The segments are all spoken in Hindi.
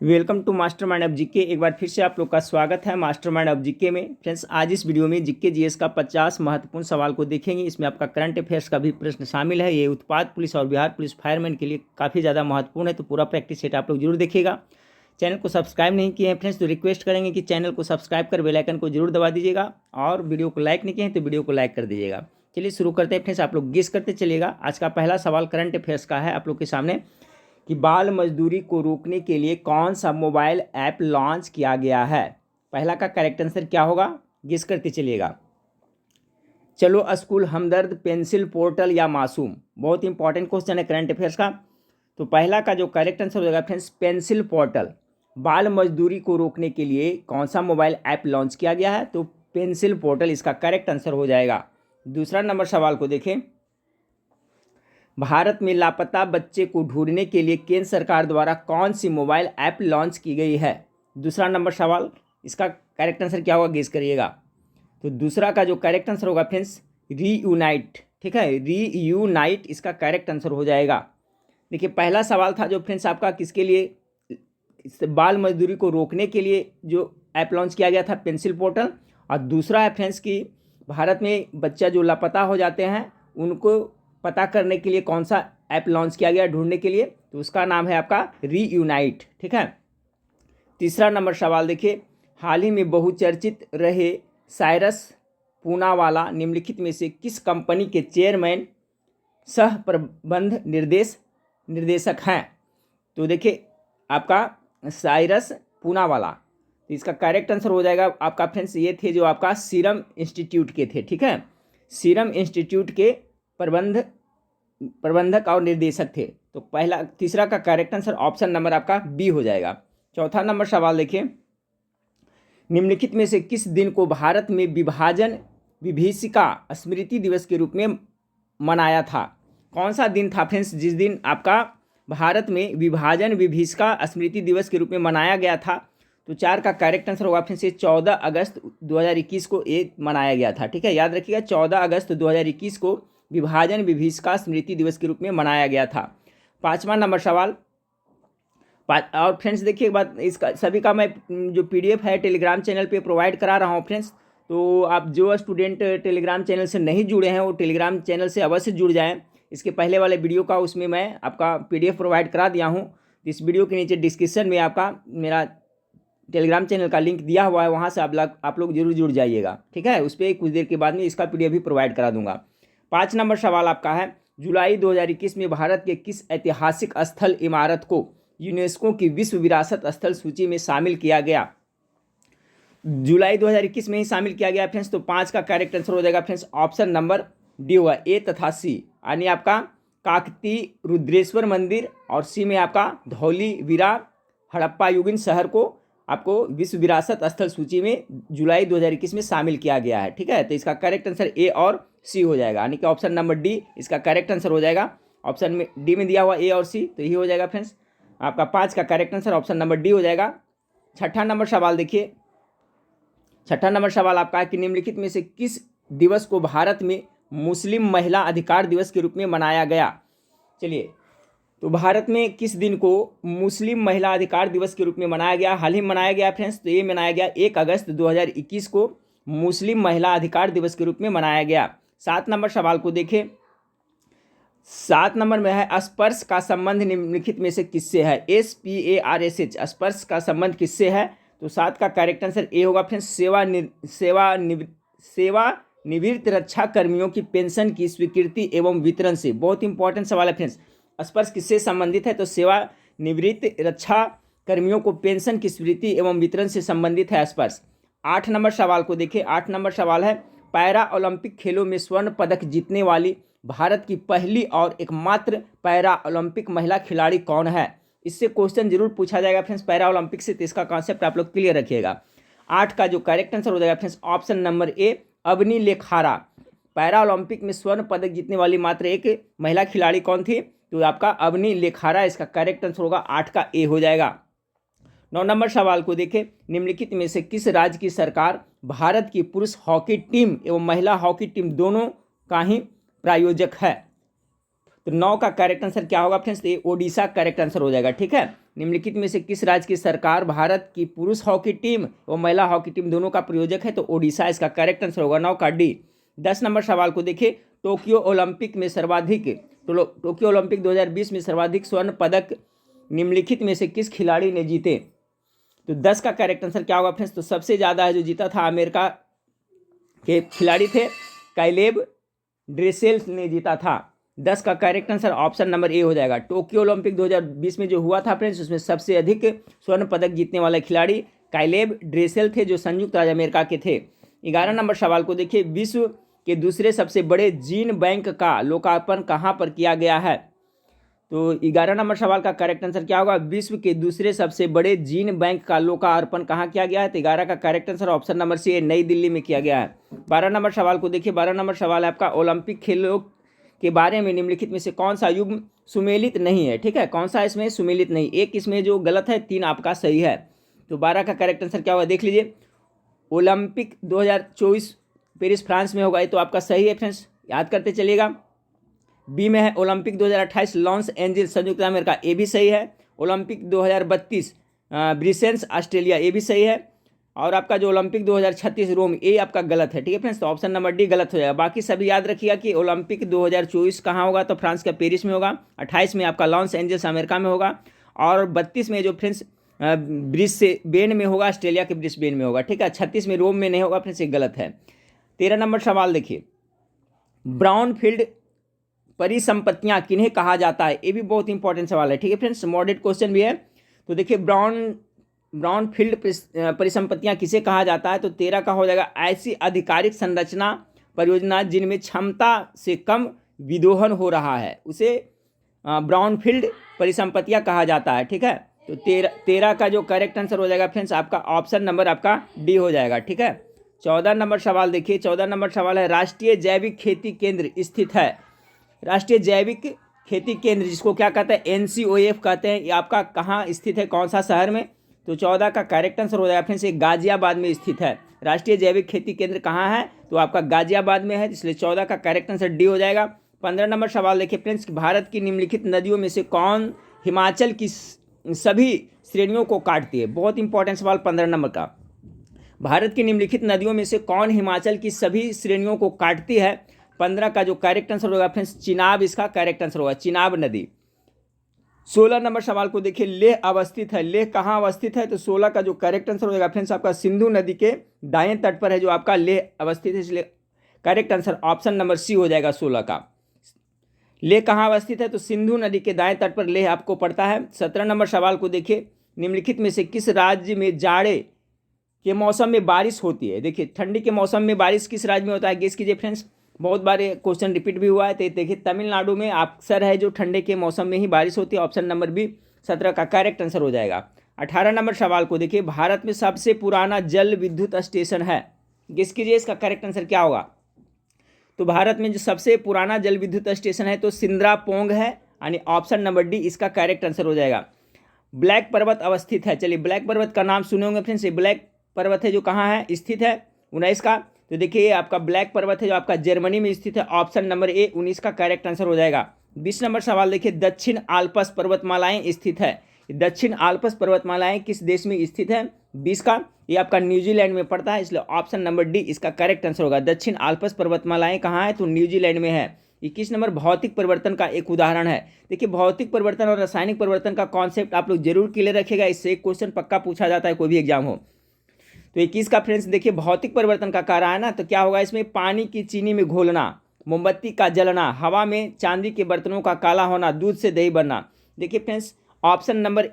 Welcome to mastermind of GK. एक बार फिर से आप लोग का स्वागत है मास्टरमाइंड ऑफ जीके में। फ्रेंड्स, आज इस वीडियो में जीके जीएस का 50 महत्वपूर्ण सवाल को देखेंगे। इसमें आपका करंट अफेयर्स का भी प्रश्न शामिल है। ये उत्पाद पुलिस और बिहार पुलिस फायरमैन के लिए काफ़ी ज़्यादा महत्वपूर्ण है, तो पूरा प्रैक्टिस सेट आप लोग जरूर देखिएगा। चैनल को सब्सक्राइब नहीं किए हैं फ्रेंड्स, तो रिक्वेस्ट करेंगे कि चैनल को सब्सक्राइब कर बेल आइकन को जरूर दबा दीजिएगा, और वीडियो को लाइक नहीं किए हैं तो वीडियो को लाइक कर दीजिएगा। चलिए शुरू करते हैं फ्रेंड्स। आप लोग गेस करते चलिएगा। आज का पहला सवाल करंट अफेयर्स का है आप लोग के सामने कि बाल मजदूरी को रोकने के लिए कौन सा मोबाइल ऐप लॉन्च किया गया है। पहला का करेक्ट आंसर क्या होगा, गेस करते चलिएगा। चलो स्कूल, हमदर्द, पेंसिल, पोर्टल या मासूम। बहुत इंपॉर्टेंट क्वेश्चन है करंट अफेयर्स का। तो पहला का जो करेक्ट आंसर हो जाएगा फ्रेंड्स, पेंसिल पोर्टल। बाल मजदूरी को रोकने के लिए कौन सा मोबाइल ऐप लॉन्च किया गया है, तो पेंसिल पोर्टल इसका करेक्ट आंसर हो जाएगा। दूसरा नंबर सवाल को देखें। भारत में लापता बच्चे को ढूंढने के लिए केंद्र सरकार द्वारा कौन सी मोबाइल ऐप लॉन्च की गई है। दूसरा नंबर सवाल, इसका करेक्ट आंसर क्या होगा, गेस करिएगा। तो दूसरा का जो करेक्ट आंसर होगा फ्रेंड्स, रीयूनाइट। ठीक है, रीयूनाइट इसका करेक्ट आंसर हो जाएगा। देखिए, पहला सवाल था जो फ्रेंड्स आपका किसके लिए, बाल मजदूरी को रोकने के लिए जो ऐप लॉन्च किया गया था, पेंसिल पोर्टल। और दूसरा है फ्रेंड्स कि भारत में बच्चा जो लापता हो जाते हैं उनको पता करने के लिए कौन सा ऐप लॉन्च किया गया ढूंढने के लिए, तो उसका नाम है आपका रीयूनाइट। ठीक है। तीसरा नंबर सवाल देखिए। हाल ही में बहुचर्चित रहे साइरस पूनावाला निम्नलिखित में से किस कंपनी के चेयरमैन सह प्रबंध निर्देशक हैं। तो देखिए आपका साइरस पूनावाला, तो इसका करेक्ट आंसर हो जाएगा आपका फ्रेंड्स, ये थे जो आपका सीरम इंस्टीट्यूट के थे। ठीक है, सीरम इंस्टीट्यूट के प्रबंधक और निर्देशक थे। तो तीसरा का करेक्ट आंसर ऑप्शन नंबर आपका बी हो जाएगा। चौथा नंबर सवाल देखिए। निम्नलिखित में से किस दिन को भारत में विभाजन विभीषिका स्मृति दिवस के रूप में मनाया था। कौन सा दिन था फ्रेंड्स जिस दिन आपका भारत में विभाजन विभीषिका स्मृति दिवस के रूप में मनाया गया था। तो चार का करेक्ट आंसर होगा फ्रेंड्स, 14 अगस्त 2021 को ये मनाया गया था। ठीक है, याद रखिएगा 14 अगस्त 2021 को विभाजन विभीषिका स्मृति दिवस के रूप में मनाया गया था। पांचवा नंबर सवाल। और फ्रेंड्स देखिए एक बात, इसका सभी का मैं जो पीडीएफ है टेलीग्राम चैनल पे प्रोवाइड करा रहा हूँ फ्रेंड्स। तो आप जो स्टूडेंट टेलीग्राम चैनल से नहीं जुड़े हैं वो टेलीग्राम चैनल से अवश्य जुड़ जाएं। इसके पहले वाले वीडियो का उसमें मैं आपका पीडीएफ प्रोवाइड करा दिया हूँ। इस वीडियो के नीचे डिस्क्रिप्शन में आपका मेरा टेलीग्राम चैनल का लिंक दिया हुआ है, वहाँ से आप लोग जरूर जुड़ जाइएगा। ठीक है, उस पर कुछ देर के बाद में इसका पीडीएफ भी प्रोवाइड करा दूंगा। 5 नंबर सवाल आपका है। जुलाई 2021 में भारत के किस ऐतिहासिक स्थल इमारत को यूनेस्को की विश्व विरासत स्थल सूची में शामिल किया गया। जुलाई 2021 में ही शामिल किया गया फ्रेंड्स। तो 5 का करेक्ट आंसर हो जाएगा फ्रेंड्स, ऑप्शन नंबर डी होगा, ए तथा सी, यानी आपका काकती रुद्रेश्वर मंदिर, और सी में आपका धौलीवीरा हड़प्पा युगीन शहर को आपको विश्व विरासत स्थल सूची में जुलाई 2021 में शामिल किया गया है। ठीक है, तो इसका करेक्ट आंसर ए और सी हो जाएगा, यानी कि ऑप्शन नंबर डी इसका करेक्ट आंसर हो जाएगा। ऑप्शन में डी में दिया हुआ ए और सी, तो यही हो जाएगा फ्रेंड्स आपका 5 का correct answer option number D हो जाएगा। छठा नंबर सवाल देखिए। छठा नंबर सवाल आपका है कि निम्नलिखित में से किस दिवस को भारत में मुस्लिम महिला अधिकार दिवस के रूप में मनाया गया। चलिए, तो भारत में किस दिन को मुस्लिम महिला अधिकार दिवस के रूप में मनाया गया, हाल ही मनाया गया फ्रेंड्स। तो ये मनाया गया 1 अगस्त 2021 को मुस्लिम महिला अधिकार दिवस के रूप में मनाया गया। 7 नंबर सवाल को देखें। 7 नंबर में है स्पर्श का संबंध निम्नलिखित में से किससे है। SPARSH स्पर्श का संबंध किससे है। तो 7 का करेक्ट आंसर ए होगा फ्रेंड्स, सेवानिवृत्त रक्षा कर्मियों की पेंशन की स्वीकृति एवं वितरण से। बहुत इंपॉर्टेंट सवाल है फ्रेंड्स, स्पर्श किससे संबंधित है। तो सेवानिवृत्त रक्षा कर्मियों को पेंशन की स्वीकृति एवं वितरण से संबंधित है स्पर्श। 8 नंबर सवाल को देखिए। 8 नंबर सवाल है, पैरा ओलंपिक खेलों में स्वर्ण पदक जीतने वाली भारत की पहली और एकमात्र पैरा ओलंपिक महिला खिलाड़ी कौन है। इससे क्वेश्चन जरूर पूछा जाएगा फ्रेंड्स पैरा ओलंपिक से, तो इसका कॉन्सेप्ट आप लोग क्लियर रखिएगा। 8 का जो करेक्ट आंसर हो जाएगा friends, option number A, Avani Lekhara. Para Olympic में स्वर्ण पदक जीतने वाली मात्र एक महिला खिलाड़ी कौन थी, तो आपका अवनी लेखारा इसका करेक्ट आंसर होगा। 8 का ए हो जाएगा। 9 नंबर सवाल को देखें। निम्नलिखित में से किस राज्य की सरकार भारत की पुरुष हॉकी टीम एवं महिला हॉकी टीम दोनों का ही प्रायोजक है। तो 9 का करेक्ट आंसर क्या होगा फ्रेंड्स? ये ओडिशा करेक्ट आंसर हो जाएगा। ठीक है, निम्नलिखित में से किस राज्य की सरकार भारत की पुरुष हॉकी टीम और महिला हॉकी टीम दोनों का प्रायोजक है? तो ओडिशा इसका करेक्ट आंसर होगा, 9 का डी। 10 नंबर सवाल को देखिए, टोक्यो ओलंपिक में सर्वाधिक टोक्यो ओलंपिक 2020 में सर्वाधिक स्वर्ण पदक निम्नलिखित में से किस खिलाड़ी ने जीते? तो 10 का करेक्ट आंसर क्या होगा फ्रेंड्स? तो सबसे ज़्यादा है जो जीता था अमेरिका के खिलाड़ी थे, कैलेब ड्रेसेल ने जीता था। 10 का करेक्ट आंसर ऑप्शन नंबर ए हो जाएगा। टोक्यो ओलंपिक 2020 में जो हुआ था फ्रेंड्स, उसमें सबसे अधिक स्वर्ण पदक जीतने वाले खिलाड़ी कैलेब ड्रेसेल थे, जो संयुक्त राज्य अमेरिका के थे। 11 नंबर सवाल को देखिए, विश्व के दूसरे सबसे बड़े जीन बैंक का लोकार्पण कहाँ पर किया गया है? तो 11 नंबर सवाल का करेक्ट आंसर क्या होगा? विश्व के दूसरे सबसे बड़े जीन बैंक का लोकार्पण कहाँ किया गया है? तो 11 का correct answer option number C, New Delhi में किया गया है। 12 नंबर सवाल को देखिए, 12 नंबर सवाल है आपका, ओलंपिक खेलों के बारे में निम्नलिखित में से कौन सा युग्म सुमेलित नहीं है? ठीक है, कौन सा इसमें सुमेलित नहीं? एक इसमें जो गलत है, 3 आपका सही है। तो 12 का करेक्ट आंसर क्या होगा देख लीजिए, ओलंपिक 2024 पेरिस फ्रांस में होगा, ये तो आपका सही है फ्रेंड्स, याद करते चलिएगा। बी में है ओलंपिक 2028 लॉस एंजिल्स संयुक्त अमेरिका, ये भी सही है। ओलंपिक 2032 ब्रिसेल्स ऑस्ट्रेलिया, ये भी सही है। और आपका जो ओलंपिक 2036 रोम, ये आपका गलत है। ठीक है फ्रेंड्स, तो ऑप्शन नंबर डी गलत हो जाएगा। बाकी सभी याद रखिएगा कि ओलंपिक 2024 कहाँ होगा? तो फ्रांस का पेरिस में होगा। 28 में आपका लॉस एंजिल्स अमेरिका में होगा। और 32 में जो फ्रेंड्स ब्रिस्बेन में होगा, ऑस्ट्रेलिया के ब्रिस्बेन में होगा। ठीक है, 36 में रोम में नहीं होगा फ्रेंड्स, ये गलत है। 13 नंबर सवाल देखिए, ब्राउनफील्ड परिसंपत्तियां किन्हें कहा जाता है? ये भी बहुत इंपॉर्टेंट सवाल है। ठीक है फ्रेंड्स, मॉडरेट क्वेश्चन भी है। तो देखिए, ब्राउनफील्ड परिसंपत्तियां किसे कहा जाता है? तो 13 का हो जाएगा, ऐसी आधिकारिक संरचना परियोजना जिनमें क्षमता से कम विदोहन हो रहा है, उसे ब्राउनफील्ड परिसंपत्तियां कहा जाता है। ठीक है, तो 13 का जो करेक्ट आंसर हो जाएगा फ्रेंड्स, आपका ऑप्शन नंबर आपका डी हो जाएगा। ठीक है, 14 नंबर सवाल देखिए, 14 नंबर सवाल है, राष्ट्रीय जैविक खेती केंद्र स्थित है? राष्ट्रीय जैविक खेती केंद्र, जिसको क्या कहते हैं? NCOF कहते हैं, ये आपका कहाँ स्थित है, कौन सा शहर में? तो 14 का करेक्ट आंसर हो जाएगा फ्रेंड्स, ये गाजियाबाद में स्थित है। राष्ट्रीय जैविक खेती केंद्र कहाँ है? तो आपका गाजियाबाद में है, इसलिए 14 का करेक्ट आंसर डी हो जाएगा। 15 नंबर सवाल देखिए फ्रेंड्स, भारत की निम्नलिखित नदियों में से कौन हिमाचल की सभी श्रेणियों को काटती है? बहुत इंपॉर्टेंट सवाल 15 नंबर का। भारत की निम्नलिखित नदियों में से कौन हिमाचल की सभी श्रेणियों को काटती है? 15 का जो करेक्ट आंसर होगा फ्रेंड्स, चिनाब इसका करेक्ट आंसर होगा, चिनाब नदी। 16 नंबर सवाल को देखिए, लेह अवस्थित है, लेह कहाँ अवस्थित है? तो 16 का जो करेक्ट आंसर होगा फ्रेंड्स, आपका सिंधु नदी के दाएं तट पर है जो आपका लेह अवस्थित है, इसलिए correct answer option number C हो जाएगा 16 का। लेह कहाँ अवस्थित है? तो सिंधु नदी के दाएं तट पर लेह आपको पड़ता है। 17 नंबर सवाल को देखिए, निम्नलिखित में से किस राज्य में जाड़े के मौसम में बारिश होती है? देखिए, ठंडी के मौसम में बारिश किस राज्य में होता है? गेस कीजिए फ्रेंड्स, बहुत बार क्वेश्चन रिपीट भी हुआ है। तो देखिए, तमिलनाडु में अक्सर है जो ठंडे के मौसम में ही बारिश होती है, ऑप्शन नंबर बी 17 का करेक्ट आंसर हो जाएगा। 18 नंबर सवाल को देखिए, भारत में सबसे पुराना जल विद्युत स्टेशन है, गेस कीजिए इसका करेक्ट आंसर क्या होगा? तो भारत में जो सबसे पुराना जल विद्युत स्टेशन है तो सिंद्रापोंग है, यानी ऑप्शन नंबर डी इसका करेक्ट आंसर हो जाएगा। ब्लैक पर्वत अवस्थित है, चलिए ब्लैक पर्वत का नाम सुने होंगे फ्रेंड्स, ये ब्लैक पर्वत है जो कहाँ है स्थित है? 19 का। तो देखिए, ये आपका ब्लैक पर्वत है जो आपका जर्मनी में स्थित है, ऑप्शन नंबर ए 19 का करेक्ट आंसर हो जाएगा। 20 नंबर सवाल देखिए, दक्षिण आल्प्स पर्वतमालाएं स्थित है, दक्षिण आल्प्स पर्वतमालाएं किस देश में स्थित है? 20 का, ये आपका न्यूजीलैंड में पड़ता है, इसलिए ऑप्शन नंबर डी इसका करेक्ट आंसर होगा। दक्षिण आल्प्स पर्वतमालाएं कहाँ है? तो न्यूजीलैंड में है। 21 नंबर भौतिक परिवर्तन का एक उदाहरण है। देखिए, भौतिक परिवर्तन और रासायनिक परिवर्तन का कॉन्सेप्ट आप लोग जरूर क्लियर रखिएगा, इससे एक क्वेश्चन पक्का पूछा जाता है कोई भी एग्जाम हो। तो 21 का फ्रेंड्स देखिए, भौतिक परिवर्तन का कह रहा है ना, तो क्या होगा इसमें? पानी की चीनी में घोलना, मोमबत्ती का जलना, हवा में चांदी के बर्तनों का काला होना, दूध से दही बनना। देखिए फ्रेंड्स, ऑप्शन नंबर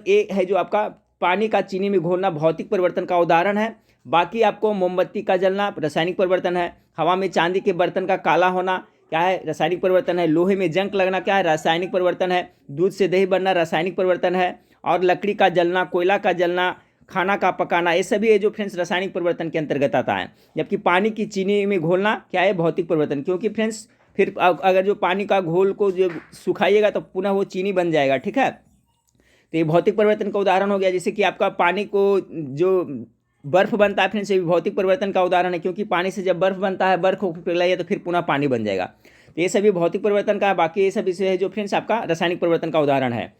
ए है जो आपका पानी का चीनी में घोलना भौतिक परिवर्तन का उदाहरण है। बाकी आपको मोमबत्ती का जलना रासायनिक परिवर्तन है, हवा में चांदी के बर्तन का काला होना क्या है? रासायनिक परिवर्तन है, लोहे में जंग लगना क्या है? रासायनिक परिवर्तन है, दूध से दही बनना रासायनिक परिवर्तन है, और लकड़ी का जलना, कोयला का जलना, खाना का पकाना, ये सभी है जो फ्रेंड्स रासायनिक परिवर्तन के अंतर्गत आता है। जबकि पानी की चीनी में घोलना क्या है? भौतिक परिवर्तन, क्योंकि फ्रेंड्स फिर अगर जो पानी का घोल को जो सुखाइएगा तो पुनः वो चीनी बन जाएगा। ठीक है, तो ये भौतिक परिवर्तन का उदाहरण हो गया। जैसे कि आपका पानी को जो बर्फ बनता है फ्रेंड्स, ये भी भौतिक परिवर्तन का उदाहरण है, क्योंकि पानी से जब बर्फ बनता है, बर्फ को पिघलाइए तो फिर पुनः पानी बन जाएगा। तो ये सभी भौतिक परिवर्तन का, बाकी ये सभी से है जो फ्रेंड्स आपका रासायनिक परिवर्तन का उदाहरण है।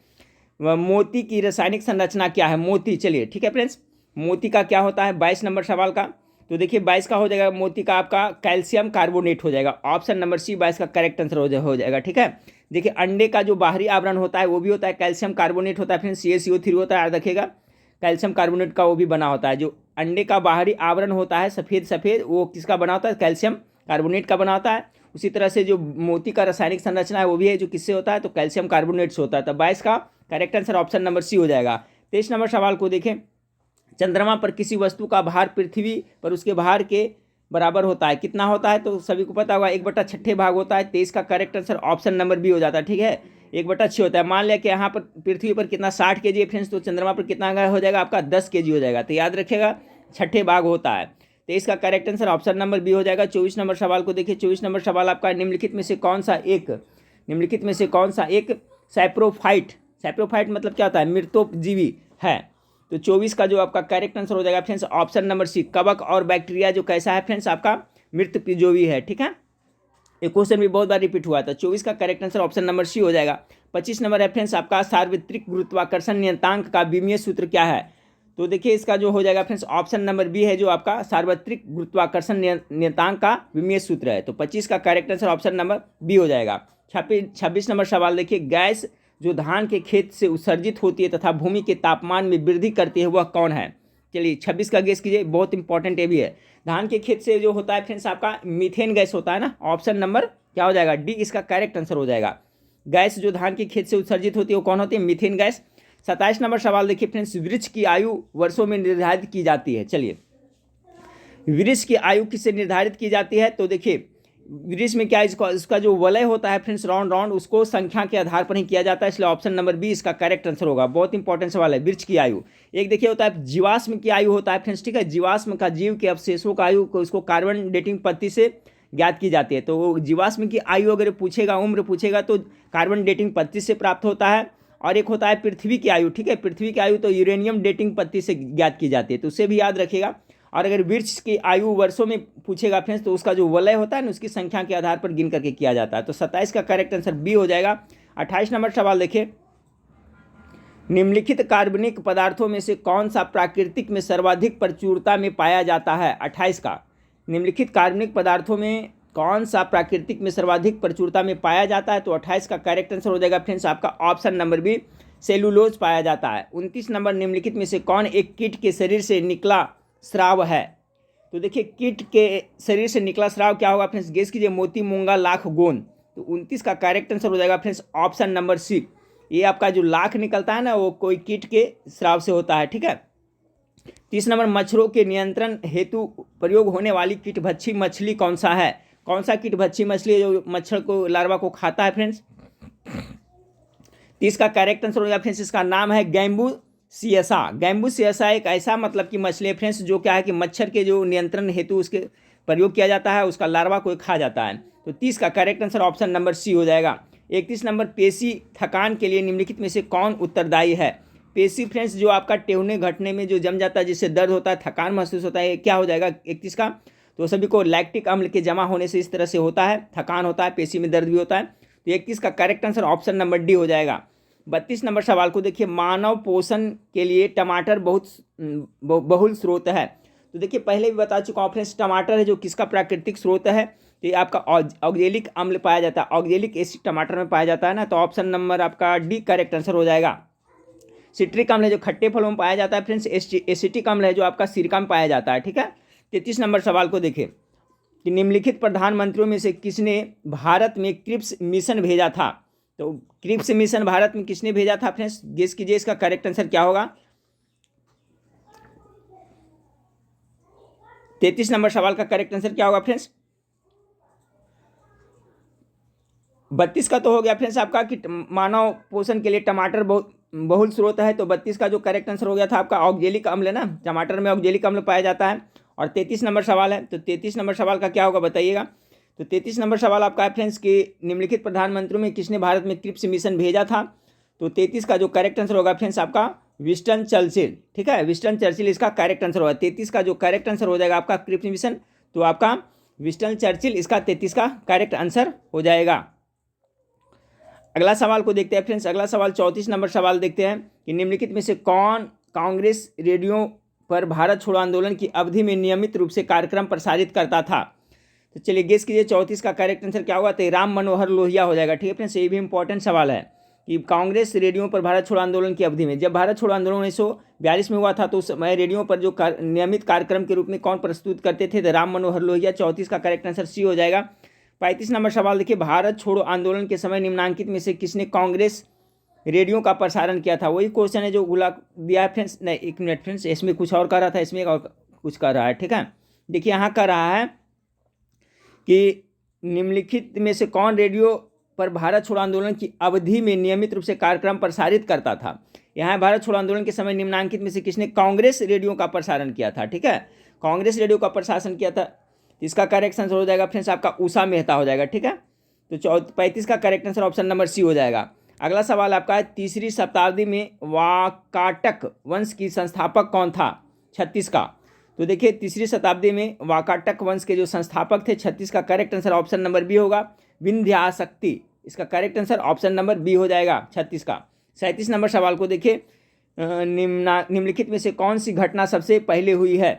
मोती की रासायनिक संरचना क्या है? मोती, चलिए ठीक है फ्रेंड्स, मोती का क्या होता है 22 नंबर सवाल का। तो देखिए 22 का हो जाएगा मोती का आपका कैल्शियम कार्बोनेट हो जाएगा, ऑप्शन नंबर सी 22 का करेक्ट आंसर हो जाएगा। ठीक है, देखिए अंडे का जो बाहरी आवरण होता है वो भी होता है कैल्शियम कार्बोनेट होता है फ्रेंड्स, CaCO3 होता है, याद रखिएगा कैल्शियम कार्बोनेट का वो भी बना होता है। जो अंडे का बाहरी आवरण होता है सफ़ेद सफ़ेद, वो किसका बना होता है? कैल्शियम कार्बोनेट का बना होता है। उसी तरह से जो मोती का रासायनिक संरचना है वो भी है जो किससे होता है? तो कैल्शियम कार्बोनेट से होता है। तो 22 का correct answer option number C हो जाएगा। 23 नंबर सवाल को देखें, चंद्रमा पर किसी वस्तु का भार पृथ्वी पर उसके भार के बराबर होता है, कितना होता है? तो सभी को पता होगा 1/6 भाग होता है। 23 का correct answer option number B हो जाता है। ठीक है, 1/6 होता है। मान लिया कि यहाँ पर पृथ्वी पर कितना 60 kg है फ्रेंड्स, तो चंद्रमा पर कितना हो जाएगा आपका? 10 kg हो जाएगा। तो याद रखिएगा 6 भाग होता है। 23 का correct answer option number B हो जाएगा। 24 नंबर सवाल को देखिए, 24 नंबर सवाल आपका निम्नलिखित में से कौन सा एक सैप्रोफाइट मतलब क्या होता है? मृतोपजीवी है। तो 24 का जो आपका करेक्ट आंसर हो जाएगा फ्रेंड्स ऑप्शन नंबर सी, कवक और बैक्टीरिया जो कैसा है फ्रेंड्स आपका? मृतोपजीवी है। ठीक है, ये क्वेश्चन भी बहुत बार रिपीट हुआ था। 24 का correct answer option number C हो जाएगा। 25 नंबर रेफरेंस आपका सार्वत्रिक गुरुत्वाकर्षण नियतांक का विमीय सूत्र क्या है? तो देखिए इसका जो हो जाएगा फ्रेंड्स ऑप्शन नंबर बी है जो आपका सार्वत्रिक गुरुत्वाकर्षण नियतांक का विमीय सूत्र है। तो 25 का correct answer option number B हो जाएगा। 26 नंबर सवाल देखिए, गैस जो धान के खेत से उत्सर्जित होती है तथा भूमि के तापमान में वृद्धि करती है वह कौन है? चलिए 26 का गेस कीजिए, बहुत इंपॉर्टेंट ये भी है। धान के खेत से जो होता है फ्रेंड्स आपका मीथेन गैस होता है ना, ऑप्शन नंबर क्या हो जाएगा? डी इसका करेक्ट आंसर हो जाएगा। गैस जो धान के खेत से उत्सर्जित होती है वो कौन होती है? Methane gas. 27 नंबर सवाल देखिए फ्रेंड्स, वृक्ष की आयु वर्षों में निर्धारित की जाती है। चलिए वृक्ष की आयु किससे निर्धारित की जाती है? तो देखिए वृक्ष में क्या इसका जो वलय होता है फ्रेंड्स राउंड उसको संख्या के आधार पर ही किया जाता है, इसलिए ऑप्शन नंबर बी इसका करेक्ट आंसर होगा। बहुत इंपॉर्टेंट सवाल है। वृक्ष की आयु एक देखिए होता है जीवाश्म की आयु होता है फ्रेंड्स। ठीक है, जीवाश्म का जीव के अवशेषों का आयु को इसको कार्बन डेटिंग पद्धति से ज्ञात की जाती है। तो जीवाश्म की आयु अगर पूछेगा, उम्र पूछेगा तो कार्बन डेटिंग पद्धति से प्राप्त होता है। और एक होता है पृथ्वी की आयु। ठीक है, पृथ्वी की आयु तो यूरेनियम डेटिंग पद्धति से ज्ञात की जाती है, तो उसे भी याद रखिएगा। और अगर वृक्ष की आयु वर्षों में पूछेगा फ्रेंड्स तो उसका जो वलय होता है ना उसकी संख्या के आधार पर गिन करके किया जाता है। तो 27 का करेक्ट आंसर बी हो जाएगा। 28 नंबर सवाल देखिए, निम्नलिखित कार्बनिक पदार्थों में से कौन सा प्राकृतिक में सर्वाधिक प्रचुरता में पाया जाता है? 28 का निम्नलिखित कार्बनिक पदार्थों में कौन सा प्राकृतिक में सर्वाधिक प्रचुरता में पाया जाता है? तो 28 का करेक्ट आंसर हो जाएगा फ्रेंड्स आपका ऑप्शन नंबर बी, सेलुलोज पाया जाता है। 29 नंबर निम्नलिखित में से कौन एक कीट के शरीर से निकला स्राव है? तो देखिए कीट के शरीर से निकला स्राव क्या होगा फ्रेंड्स? गेस कीजिए, मोती, मूंगा, लाख, गोंद। तो 29 का करेक्ट आंसर हो जाएगा फ्रेंड्स ऑप्शन नंबर सी। ये आपका जो लाख निकलता है ना वो कोई कीट के स्राव से होता है। ठीक है, 30 नंबर मच्छरों के नियंत्रण हेतु प्रयोग होने वाली कीटभक्षी मछली कौन सा है? कौन सा कीटभक्षी मछली है जो मच्छर को लार्वा को खाता है फ्रेंड्स? 30 का करेक्ट आंसर हो जाएगा फ्रेंड्स, इसका नाम है गैम्बूसियसा। गैम्बूसियसा एक ऐसा मतलब कि मछली है फ्रेंड्स जो क्या है कि मच्छर के जो नियंत्रण हेतु उसके प्रयोग किया जाता है, उसका लार्वा को खा जाता है। तो 30 का correct answer option number C हो जाएगा। 31 नंबर पेशी थकान के लिए निम्नलिखित में से कौन उत्तरदायी है? पेशी फ्रेंड्स जो आपका टेहने घटने में जो जम जाता है जिससे दर्द होता है, थकान महसूस होता है, क्या हो जाएगा 31 का? तो सभी को लैक्टिक अम्ल के जमा होने से इस तरह से होता है, थकान होता है, पेशी में दर्द भी होता है। तो 31 का correct answer option number D हो जाएगा। 32 नंबर सवाल को देखिए, मानव पोषण के लिए टमाटर बहुत बहुल स्रोत है। तो देखिए पहले भी बता चुका हूँ फ्रेंड्स, टमाटर है जो किसका प्राकृतिक स्रोत है? तो ये आपका ऑक्जेलिक अम्ल पाया जाता है, ऑक्जेलिक एसिड टमाटर में पाया जाता है ना, तो ऑप्शन नंबर आपका डी करेक्ट आंसर हो जाएगा। सिट्रिक अम्ल है जो खट्टे फलों में पाया जाता है फ्रेंड्स, एसिटिक अम्ल है जो आपका सिरका में पाया जाता है। ठीक है, 33 नंबर सवाल को देखिए कि निम्नलिखित प्रधानमंत्रियों में से किसने भारत में क्रिप्स मिशन भेजा था? तो क्रिप्स मिशन भारत में किसने भेजा था फ्रेंड्स? गेस कीजिए इसका करेक्ट आंसर क्या होगा। 33 नंबर सवाल का करेक्ट आंसर क्या होगा फ्रेंड्स? 32 का तो हो गया फ्रेंड्स आपका कि मानव पोषण के लिए टमाटर बहुल स्रोत है, तो 32 का जो करेक्ट आंसर हो गया था आपका ऑक्जेलिक अम्ल है ना, टमाटर में ऑक्जेलिक अम्ल पाया जाता है। और 33 नंबर सवाल है, तो 33 नंबर सवाल का क्या होगा बताइएगा। तो 33 नंबर सवाल आपका है फ्रेंड्स कि निम्नलिखित प्रधानमंत्रियों में किसने भारत में क्रिप्स मिशन भेजा था? तो 33 का जो करेक्ट आंसर होगा फ्रेंड्स आपका विंस्टन चर्चिल। ठीक है, विंस्टन चर्चिल इसका करेक्ट आंसर होगा। 33 का जो करेक्ट आंसर हो जाएगा आपका क्रिप्स मिशन, तो आपका विंस्टन चर्चिल इसका 33 का करेक्ट आंसर हो जाएगा। अगला सवाल को देखते हैं फ्रेंड्स। अगला सवाल 34 नंबर सवाल देखते हैं कि निम्नलिखित में से कौन कांग्रेस रेडियो पर भारत छोड़ो आंदोलन की अवधि में नियमित रूप से कार्यक्रम प्रसारित करता था। तो चलिए गेस कीजिए 34 का करेक्ट आंसर क्या होगा, तो राम मनोहर लोहिया हो जाएगा। ठीक है फ्रेंड्स, ये भी इंपॉर्टेंट सवाल है कि कांग्रेस रेडियो पर भारत छोड़ो आंदोलन की अवधि में, जब भारत छोड़ो आंदोलन 1942 में हुआ था तो उस समय रेडियो पर जो नियमित कार्यक्रम के रूप में कौन प्रस्तुत करते थे, तो राम मनोहर लोहिया। 34 का करेक्ट आंसर सी हो जाएगा। 35 नंबर सवाल देखिए, भारत छोड़ो आंदोलन के समय निम्नांकित में से किसने कांग्रेस रेडियो का प्रसारण किया था। वही क्वेश्चन है जो गुला दिया है फ्रेंड्स। नहीं, एक मिनट फ्रेंड्स, इसमें कुछ और कर रहा था, इसमें एक और कुछ कर रहा है। ठीक है, देखिए यहाँ कर रहा है कि निम्नलिखित में से कौन रेडियो पर भारत छोड़ो आंदोलन की अवधि में नियमित रूप से कार्यक्रम प्रसारित करता था। यहाँ भारत छोड़ो आंदोलन के समय निम्नांकित में से किसने कांग्रेस रेडियो का प्रसारण किया था। ठीक है, कांग्रेस रेडियो का प्रसारण किया था। इसका करेक्ट आंसर हो जाएगा फ्रेंड्स आपका उषा मेहता हो जाएगा। ठीक है, तो 35 का correct answer option number C हो जाएगा। अगला सवाल आपका है, तीसरी शताब्दी में वाकाटक वंश की संस्थापक कौन था। 36 का, तो देखिए तीसरी शताब्दी में वाकाटक वंश के जो संस्थापक थे, 36 का correct answer option number B होगा, विंध्याशक्ति। इसका correct answer option number B हो जाएगा 36 का। 37 नंबर सवाल को देखिए, निम्नलिखित में से कौन सी घटना सबसे पहले हुई है।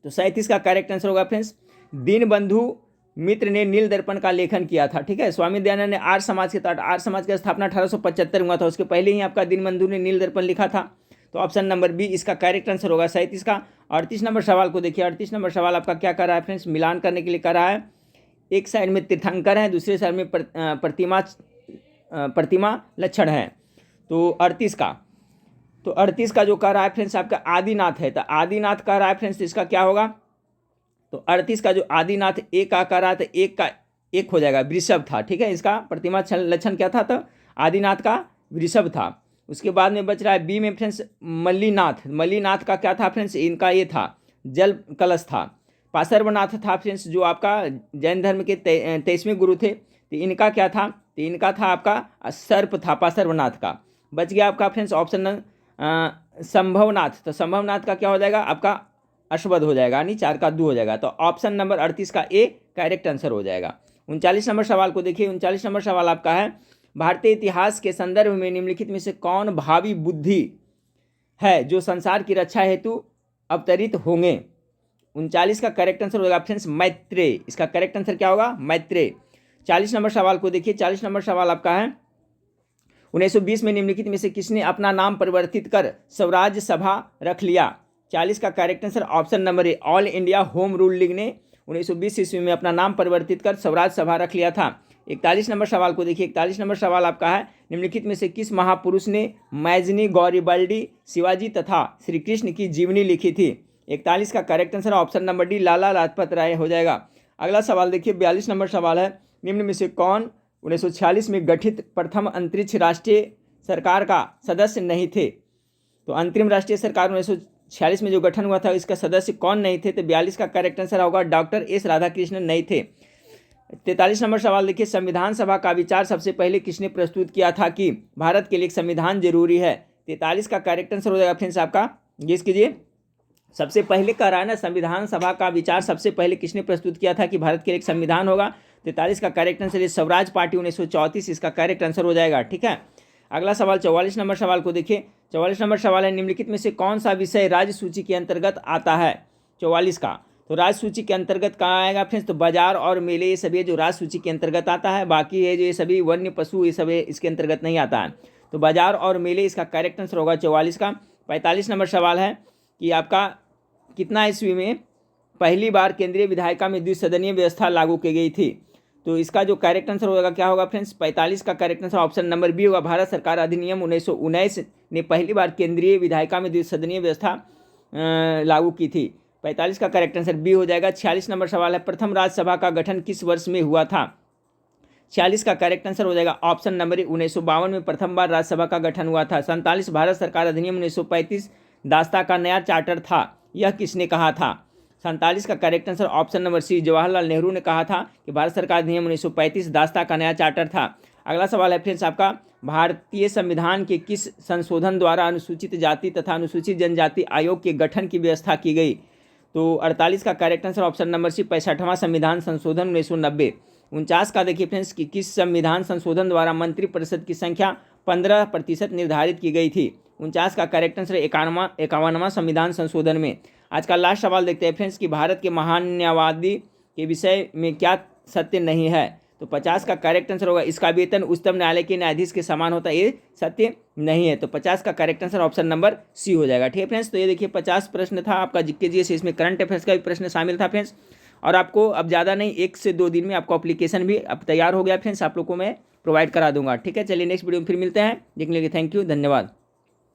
तो 37 का करेक्ट आंसर होगा फ्रेंड्स, दीनबंधु मित्र ने नील दर्पण का लेखन किया था। ठीक है, स्वामी दयानंद ने आर्य समाज के तहत, आर्य समाज की स्थापना 1875 हुआ था, उसके पहले ही आपका दीनबंधु ने नील दर्पण लिखा था। तो ऑप्शन नंबर बी इसका करेक्ट आंसर होगा 37 का। 38 नंबर सवाल को देखिए, 38 नंबर सवाल आपका क्या कर रहा है फ्रेंड्स, मिलान करने के लिए कर रहा है। एक साइड में तीर्थंकर है, दूसरे साइड में प्रतिमा लक्षण है। तो 38 का, तो 38 का जो कर रहा है फ्रेंड्स आपका आदिनाथ है, तो आदिनाथ कर रहा है फ्रेंड्स, तो इसका क्या होगा, तो 38 का जो आदिनाथ एक का कर रहा था, एक का एक हो जाएगा, वृषभ था। ठीक है, इसका प्रतिमा लक्षण क्या था, तो आदिनाथ का वृषभ था। उसके बाद में बच रहा है बी में फ्रेंड्स मल्लीनाथ। मल्लीनाथ का क्या था फ्रेंड्स, इनका ये था जल कलश था। पार्श्वनाथ था फ्रेंड्स जो आपका जैन धर्म के 23वें गुरु थे, तो इनका क्या था, तो इनका था आपका सर्प था पार्श्वनाथ का। बच गया आपका फ्रेंड्स ऑप्शन संभवनाथ। तो संभवनाथ का क्या हो जाएगा आपका अश्वद हो जाएगा, यानी 4 का 2 हो जाएगा। तो ऑप्शन नंबर 38 का ए करेक्ट आंसर हो जाएगा। 39 नंबर सवाल को देखिए, 39 नंबर सवाल आपका है, भारतीय इतिहास के संदर्भ में निम्नलिखित में से कौन भावी बुद्धि है जो संसार की रक्षा हेतु अवतरित होंगे। 39 का करेक्ट आंसर होगा फ्रेंड्स मैत्रेय। इसका करेक्ट आंसर क्या होगा, मैत्रेय। 40 नंबर सवाल को देखिए, 40 नंबर सवाल आपका है, 1920 में निम्नलिखित में से किसने अपना नाम परिवर्तित कर स्वराज सभा रख लिया। 40 का करेक्ट आंसर ऑप्शन नंबर ए, all India home rule league ने 1920 ईस्वी में अपना नाम परिवर्तित कर स्वराज सभा रख लिया था। 41 नंबर सवाल को देखिए, 41 नंबर सवाल आपका है, निम्नलिखित में से किस महापुरुष ने मैजनी गौरीबल्डी शिवाजी तथा श्री कृष्ण की जीवनी लिखी थी। 41 का correct answer option number D Lala Lajpat Rai हो जाएगा। अगला सवाल देखिए, 42 नंबर सवाल है, निम्न में से कौन 1946 में गठित प्रथम अंतरिक्ष राष्ट्रीय सरकार का सदस्य नहीं थे। तो अंतरिम राष्ट्रीय सरकार 1946 में जो गठन हुआ था इसका सदस्य कौन नहीं थे, तो 42 का करेक्ट आंसर होगा डॉक्टर एस राधाकृष्णन नहीं थे। 43 नंबर सवाल देखिए, संविधान सभा का विचार सबसे पहले किसने प्रस्तुत किया था कि भारत के लिए एक संविधान जरूरी है। 43 का करेक्ट आंसर हो जाएगा फ्रेंड्स आपका, गेस कीजिए, सबसे पहले कह रहा है ना, संविधान सभा का विचार सबसे पहले किसने प्रस्तुत किया था कि भारत के लिए एक संविधान होगा। 43 का करेक्ट आंसर है स्वराज पार्टी 1934, इसका करेक्ट आंसर हो जाएगा। ठीक है, अगला सवाल 44 नंबर सवाल को देखिए, 44 नंबर सवाल है, निम्नलिखित में से कौन सा विषय राज्य सूची के अंतर्गत आता है। 44 का, तो राज्य सूची के अंतर्गत कहाँ आएगा फ्रेंड्स, तो बाजार और मेले ये सभी जो राज्य सूची के अंतर्गत आता है, बाकी है जो ये सभी वन्य पशु ये सब इसके अंतर्गत नहीं आता है। तो बाजार और मेले इसका करेक्ट आंसर होगा 44 का। 45 नंबर सवाल है कि आपका कितना ईस्वी में पहली बार केंद्रीय विधायिका में द्विसदनीय व्यवस्था लागू की गई थी। तो इसका जो करेक्ट आंसर होगा क्या होगा फ्रेंड्स, 45 का correct answer option number B होगा, भारत सरकार अधिनियम 1919 ने पहली बार केंद्रीय विधायिका में द्विसदनीय व्यवस्था लागू की थी। 45 का करेक्ट आंसर बी हो जाएगा। 46 नंबर सवाल है, प्रथम राज्यसभा का गठन किस वर्ष में हुआ था। 46 का करेक्ट आंसर हो जाएगा ऑप्शन नंबर ए, 1952 में प्रथम बार राज्यसभा का गठन हुआ था। 47 भारत सरकार अधिनियम 1935 दास्ता का नया चार्टर था, यह किसने कहा था। 47 का correct answer option number C, Jawaharlal Nehru ने कहा था कि भारत सरकार अधिनियम 1935 दास्ता का नया चार्टर था। अगला सवाल है फ्रेंड्स आपका, भारतीय संविधान के किस संशोधन द्वारा अनुसूचित जाति तथा अनुसूचित जनजाति आयोग के गठन की व्यवस्था की गई। तो 48 का correct answer option number C 65वां संविधान संशोधन 1990। 49 का देखिए फ्रेंड्स कि किस संविधान संशोधन द्वारा मंत्रिपरिषद की संख्या 15% निर्धारित की गई थी। 49 का करेक्ट आंसर 51वां संविधान संशोधन में। आज का लास्ट सवाल देखते हैं फ्रेंड्स कि भारत के महान न्यायवादी के विषय में क्या सत्य नहीं है। तो 50 का करेक्ट आंसर होगा इसका वेतन उच्चतम न्यायालय के न्यायाधीश के समान होता है, ये सत्य नहीं है। तो 50 का correct answer option number C हो जाएगा। ठीक है फ्रेंड्स, तो ये देखिए 50 प्रश्न था आपका जीके जीएस, इसमें करंट अफेयर्स का भी प्रश्न शामिल था फ्रेंड्स। और आपको अब ज़्यादा नहीं 1 से 2 दिन में आपको एप्लीकेशन भी अब तैयार हो गया फ्रेंड्स, आप लोग को मैं प्रोवाइड करा दूंगा। ठीक है, चलिए नेक्स्ट वीडियो में फिर मिलते हैं। देखने के लिए थैंक यू, धन्यवाद।